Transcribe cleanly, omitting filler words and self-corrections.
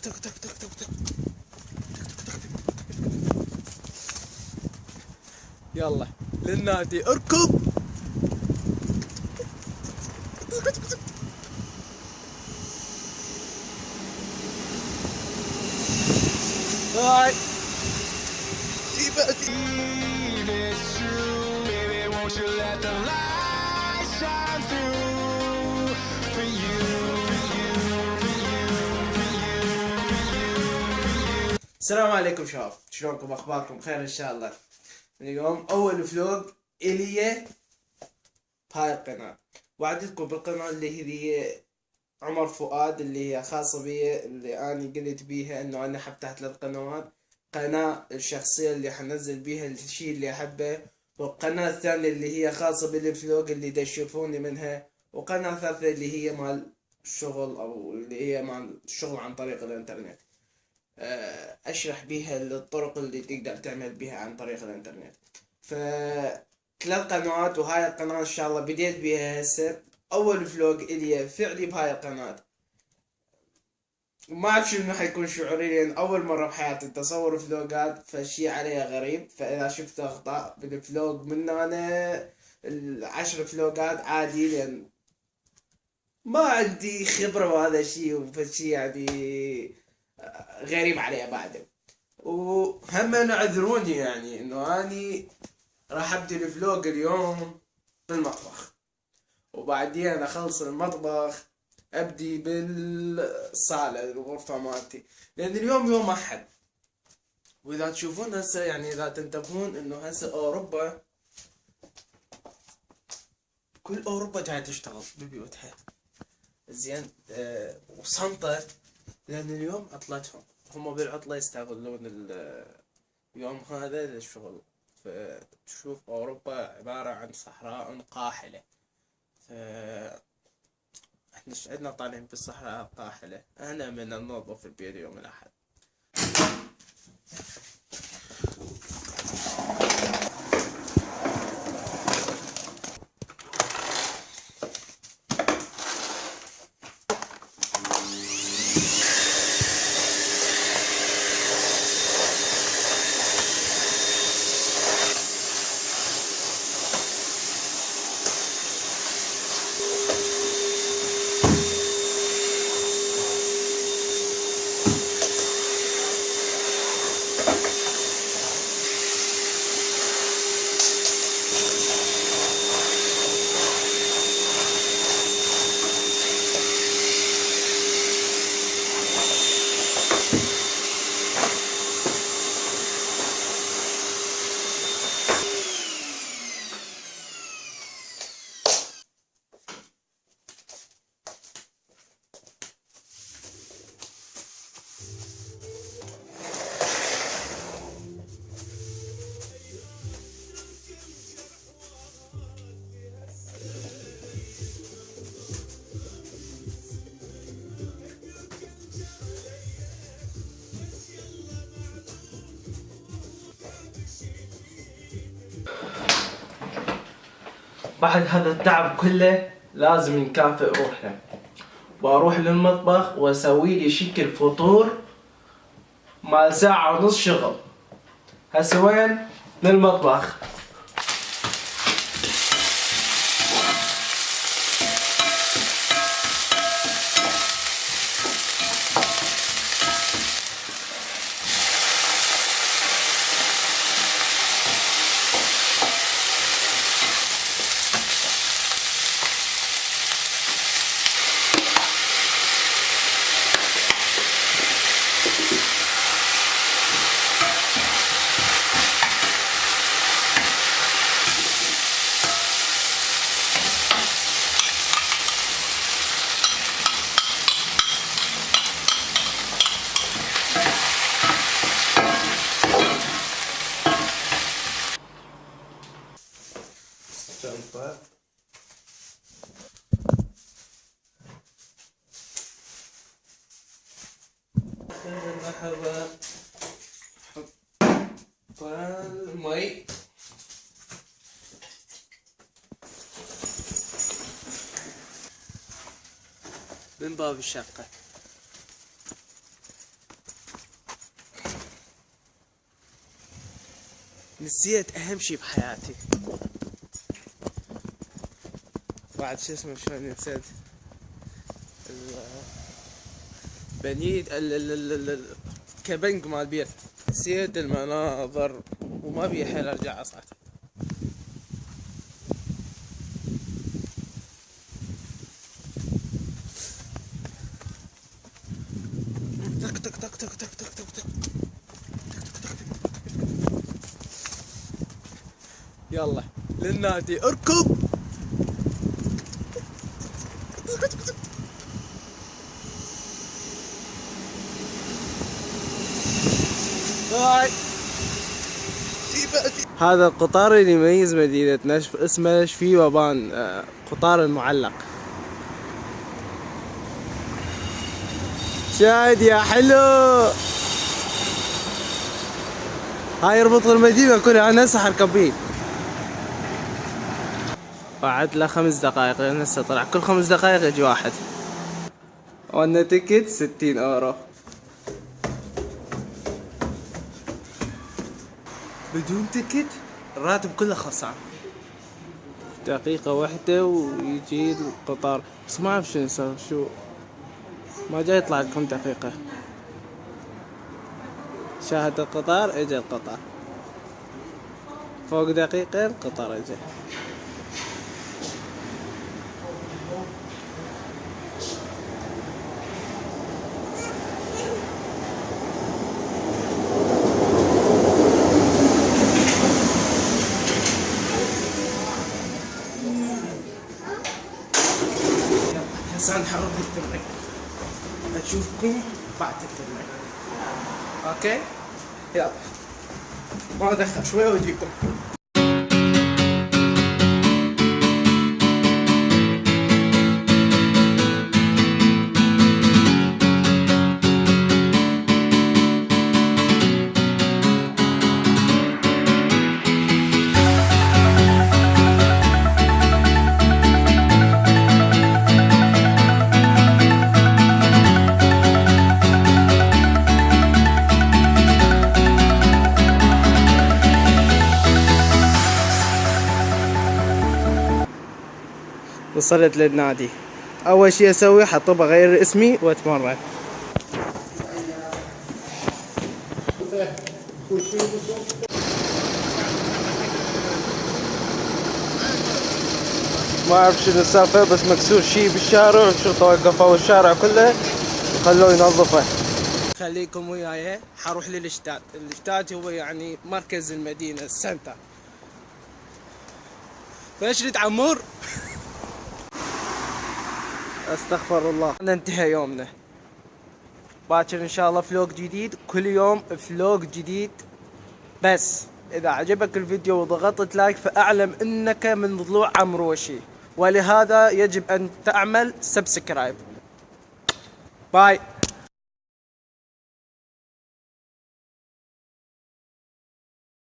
تك تك تك تك تك. يلا للنادي اركض. هاي السلام عليكم شباب، شلونكم؟ اخباركم خير ان شاء الله. اليوم اول فلوق الي بهاي القناة، وعدتكم بالقناة اللي هي عمر فؤاد، اللي هي خاصة بي، اللي اني قلت بيها انه انا فتحت للقنوات قناة الشخصية اللي حنزل بيها الشي اللي احبه، والقناة الثانية اللي هي خاصة بالفلوق اللي دا يشوفوني منها، وقناة ثالثة اللي هي مال الشغل او اللي هي مال الشغل عن طريق الانترنت. اشرح بيها الطرق اللي تقدر تعمل بيها عن طريق الانترنت. ف 3 قنوات، وهاي القناة ان شاء الله بديت بيها هسه. اول فلوق الي فعلي بهاي القناة، وما اعرف شنو حيكون شعوري لان اول مرة بحياتي تصور فلوقات، فشي عليها غريب. فاذا شفت اخطاء بالفلوق من انا 10 فلوقات عادي، لان ما عندي خبرة بهذا الشي، وفشي يعني غريب عليه بعد. وهم اعذروني يعني انه اني راح ابدي الفلوق اليوم بالمطبخ، وبعدين اخلص المطبخ ابدي بالصالة الغرفة مالتي، لان اليوم يوم احد. واذا تشوفون هسه يعني اذا تنتبهون انه هسه اوروبا، كل اوروبا جاي تشتغل ببيوتها زين. وصنطة، لان اليوم عطلتهم، هم بالعطلة يستغلون اليوم هذا للشغل. فتشوف أوروبا عبارة عن صحراء قاحلة. ف احنا ايش عندنا طالعين بالصحراء القاحلة؟ أنا من ننظف البيت يوم الأحد. بعد هذا التعب كله لازم نكافئ روحنا، واروح للمطبخ واسوي لي شكل فطور مال ساعة ونص شغل. هسه وين؟ للمطبخ. شنطة لحظة، حط المي. من باب الشقة. نسيت اهم شي بحياتي. بعد شو اسمه شلون نسيت البنيد كبنك مال بيت. نسيت المناظر وما بي حيل ارجع اصعد. تك تك تك تك تك تك تك تك. يلا للنادي اركض. باي. هذا القطار اللي يميز مدينة نشف اسمه شفي وبان، قطار المعلق. شاهد يا حلو، هاي يربط المدينة كلها. انا هسه حركب بيه. بعد له 5 دقائق لان هسه طلع كل 5 دقائق يجي واحد. وانا تيكت 60 اورو بدون تيكت. الراتب كله خسارة. دقيقة واحدة ويجي القطار، بس ما اعرف شو نسوي. شو ما جاي يطلع لكم دقيقة. شاهد القطار، اجى القطار. فوق دقيقة القطار اجى. هسه نحرك التمرين. اشوفكم بعد التمرين. اوكي يلا ما ادخل شوي واجيكم. وصلت للنادي. اول شي اسوي حطب اغير اسمي واتمرن. ما اعرف شنو السالفة، بس مكسور شي بالشارع والشرطة وقفوا الشارع كله وخلوه ينظفه. خليكم وياي. حروح للاشتاد. الاشتاد هو يعني مركز المدينة، السنتر. فاشرد عمور. استغفر الله. ننتهي يومنا. باكر ان شاء الله فلوق جديد. كل يوم فلوق جديد. بس اذا عجبك الفيديو وضغطت لايك فاعلم انك من ضلوع عمروشي، ولهذا يجب ان تعمل سبسكرايب. باي.